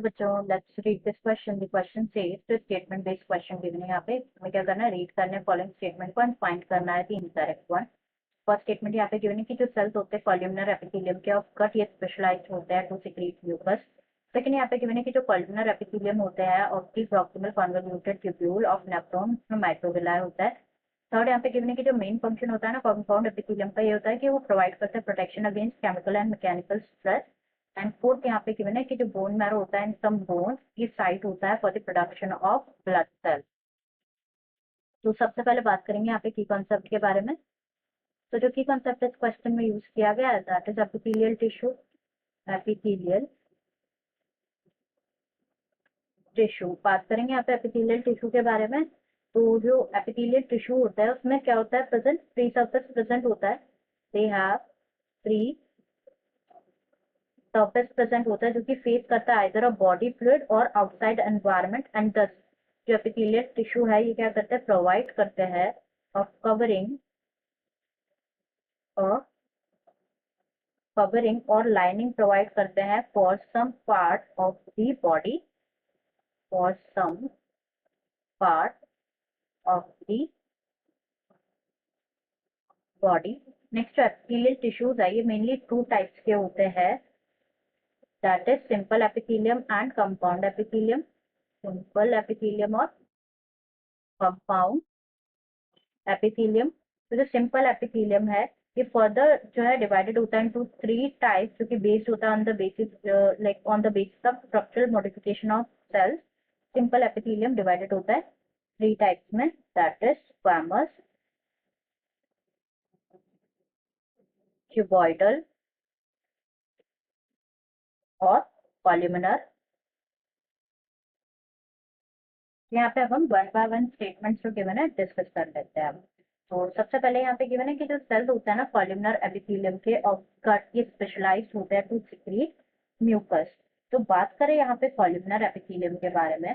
Well बच्चों, let's read this question. The question says तो statement based question given है। यहाँ पे हमें क्या करना है, रीड करना है फॉलोइंग स्टेटमेंट को एंड फाइंड करना है the incorrect one. First statement यहाँ पे गिवन है कि जो सेल्स होते हैं कॉलमनर एपिथेलियम के ऑफ गट ये स्पेशलाइज्ड होते हैं टू सिक्रीट म्यूकस। सेकंड यहाँ पे गिवन है कि जो कॉलमनर एपिथेलियम होते हैं of the proximal convoluted tubule of nephron में माइक्रोविलाई होता है। थर्ड यहाँ पे गिवन है कि जो मेन फंक्शन होता है ना कंपाउंड एपिथेलियम का, ये होता है कि वो प्रोवाइड करता है protection against chemical and mechanical stress. And fourth यहाँ पे गिवन है कि जो बोन मैरो होता है इन सम बोन्स की साइट होता है for the production of blood cell. तो सबसे पहले बात करेंगे यहाँ पे की कॉन्सेप्ट के बारे में। तो जो की कॉन्सेप्ट इस क्वेश्चन में यूज किया गया है that is epithelial tissue. Epithelial tissue बात करेंगे यहाँ पे एपिथेलियल टिश्यू के बारे में। तो जो एपिथेलियल टिश्यू होता है उसमें क्या होता है, प्रेजेंट फ्री सरफेस प्रेजेंट होता है। They have free surface present होता है जो कि फेस करता है आइदर अ बॉडी फ्लूइड और आउटसाइड एनवायरनमेंट। एंड दस जो एपिथेलियल टिश्यू है ये क्या करते हैं, प्रोवाइड करते हैं ऑफ कवरिंग और लाइनिंग प्रोवाइड करते हैं for some part of the body, for some part of the body. Next जो एपिथेलियल टिश्यूज है ये मेनली टू टाइप्स के होते हैं, that is simple epithelium and compound epithelium. Simple epithelium और कंपाउंड एपिथेलियम। तो जो सिंपल एपिथेलियम है ये फर्दर जो है डिवाइडेड होता है इनटू थ्री टाइप्स, जो कि बेस्ड होता है on the basis like on the basis of structural modification of cells. Simple epithelium divided होता है थ्री टाइप्स में, दैट इज स्क्वैमस, क्यूबॉइडल और कॉलमनर। यहाँ पे अब हम वन बाय वन स्टेटमेंट्स जो गिवन है डिस्कस कर लेते हैं अब। तो सबसे पहले यहाँ पे गिवन है कि जो सेल्स होता है ना कॉलमनर एपिथेलियम के ऑफ गट ये स्पेशलाइज्ड होते हैं टू सिक्रीट म्यूकस। तो बात करें यहाँ पे कॉलमनर एपिथेलियम के बारे में,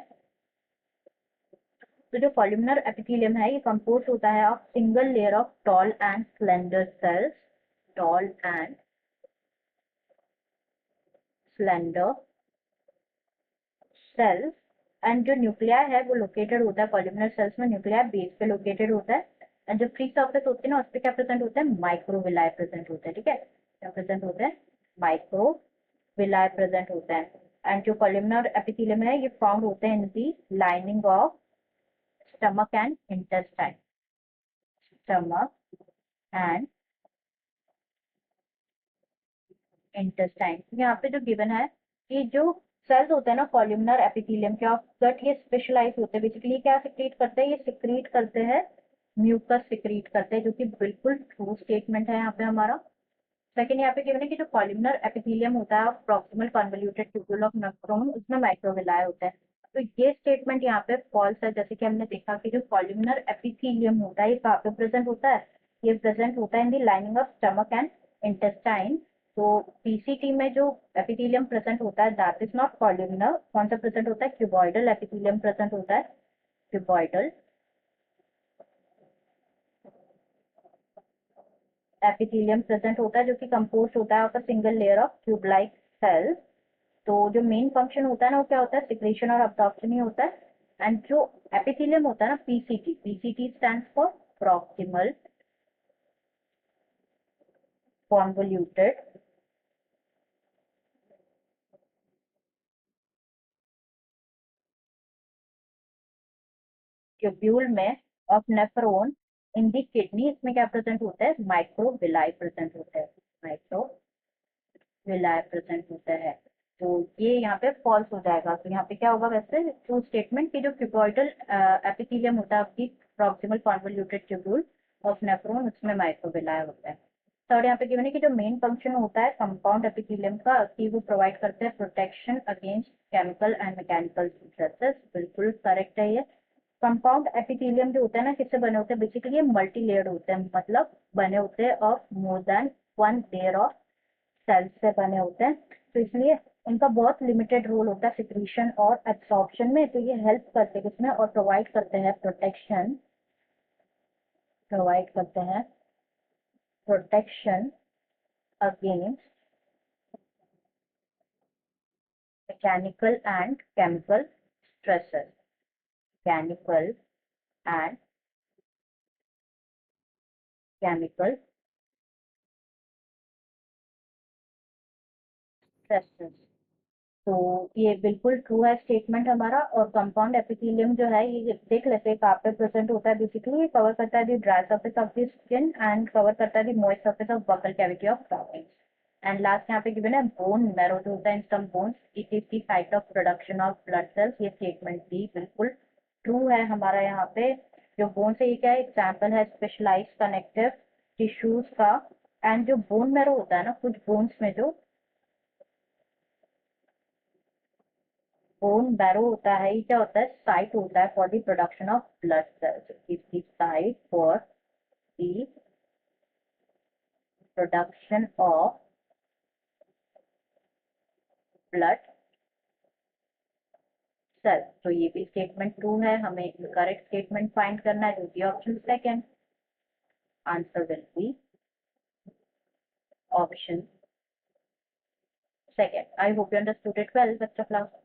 तो जो कॉलमनर एपिथेलियम है ये कंपोज होता है of single layer of tall and slender cells, tall and slender cells. And जो न्यूक्लियाई है वो लोकेटेड होता है कॉलमनर सेल्स में, न्यूक्लियाई बेस पे लोकेटेड होता है। एंड जो फ्री सरफेस होती है ना उस पर क्या प्रेजेंट होता है, माइक्रोविलाई प्रेजेंट होता है। ठीक है, क्या प्रेजेंट होता है, माइक्रोविलाई प्रेजेंट होता है। एंड जो कॉलमनर एपिथेलियम है ये फाउंड होते हैं in the lining of stomach and intestine, stomach and intestine. यहाँ पे जो गिवन है कि जो सेल्स होते हैं ना कॉलमनर एपिथेलियम के ऑफ गट ये स्पेशलाइज होते हैं, बेसिकली क्या सिक्रीट करते हैं, ये सिक्रीट करते हैं म्यूकस सिक्रीट करते हैं, जो कि बिल्कुल ट्रू स्टेटमेंट है यहाँ पे हमारा। सेकंड यहाँ पे गिवन है कि जो कॉलमनर एपिथेलियम होता है proximal convoluted tubule of nephron उसमें माइक्रोविलाई होता है। तो ये स्टेटमेंट यहाँ पे फॉल्स है, जैसे कि हमने देखा कि जो कॉलमनर एपिथेलियम होता है ये कहाँ पे प्रेजेंट होता है, ये प्रेजेंट होता है in the lining of stomach and intestine. तो पीसीटी में जो एपिथेलियम प्रेजेंट होता है दैट इज नॉट कॉलमनर, कौन सा प्रेजेंट होता है, क्यूबॉइडल एपिथेलियम प्रेजेंट होता है, क्यूबॉइडल एपिथेलियम प्रेजेंट होता है जो कि कंपोज होता है of a single layer of tube like cells. तो जो मेन फंक्शन होता है ना वो क्या होता है, सिक्रेशन और अब्जॉर्प्शन ही होता है। एंड जो एपिथेलियम होता है ना PCT, PCT stands for proximal convoluted tubule में of nephron in the kidney, इसमें क्या प्रेजेंट होता है, माइक्रोविलाई प्रेजेंट होता है, माइक्रोविलाई प्रेजेंट होता है। तो ये यहाँ पे फॉल्स हो जाएगा। तो यहाँ पे क्या होगा, वैसे ट्रू स्टेटमेंट की जो क्यूबॉइडल एपिथेलियम होता है आपकी proximal convoluted tubule of nephron उसमें माइक्रोविलाई होता है। थर्ड यहाँ पे गिवन है कि जो मेन फंक्शन होता है कंपाउंड एपिथेलियम का कि वो प्रोवाइड करते हैं protection against chemical and mechanical stresses, बिल्कुल करेक्ट है ये। कंपाउंड एपिथेलियम जो होता है ना किससे बने होते हैं, बेसिकली ये मल्टी लेयर्ड होते हैं, मतलब बने होते हैं of more than one layer of cells से बने होते हैं। तो इसलिए इनका बहुत लिमिटेड रोल होता है सिक्रीशन और एब्सॉर्प्शन में। तो ये हेल्प करते हैं किसमें, और प्रोवाइड करते हैं प्रोटेक्शन, प्रोवाइड करते हैं protection against mechanical and chemical stresses, mechanical and chemical stresses. तो ये बिल्कुल ट्रू है स्टेटमेंट हमारा। और कंपाउंड एपिथेलियम जो है ये देख लेते हैं कहाँ पे प्रेजेंट होता है। बेसिकली ये कवर करता है the dry surface of the skin and cover करता है the moist surface of buccal cavity of toppings. And last यहाँ पे गिवन है बोन मैरो जो होता है in some bones it is the site of production of blood cells. ये statement भी बिल्कुल ट्रू है हमारा। यहाँ पे जो बोन है ये क्या है, एग्जाम्पल है स्पेशलाइज कनेक्टिव टिश्यूज का। एंड जो बोन मैरो होता है ना, कुछ बोन्स में जो बोन मैरो होता है ये क्या होता है, साइट होता है for the production of blood cells. Is the site for the production of blood cell. तो ये भी स्टेटमेंट ट्रू है। हमें करेक्ट स्टेटमेंट फाइंड करना है, जो कि option second. Answer will be option second. I hope you understood it well, best of luck.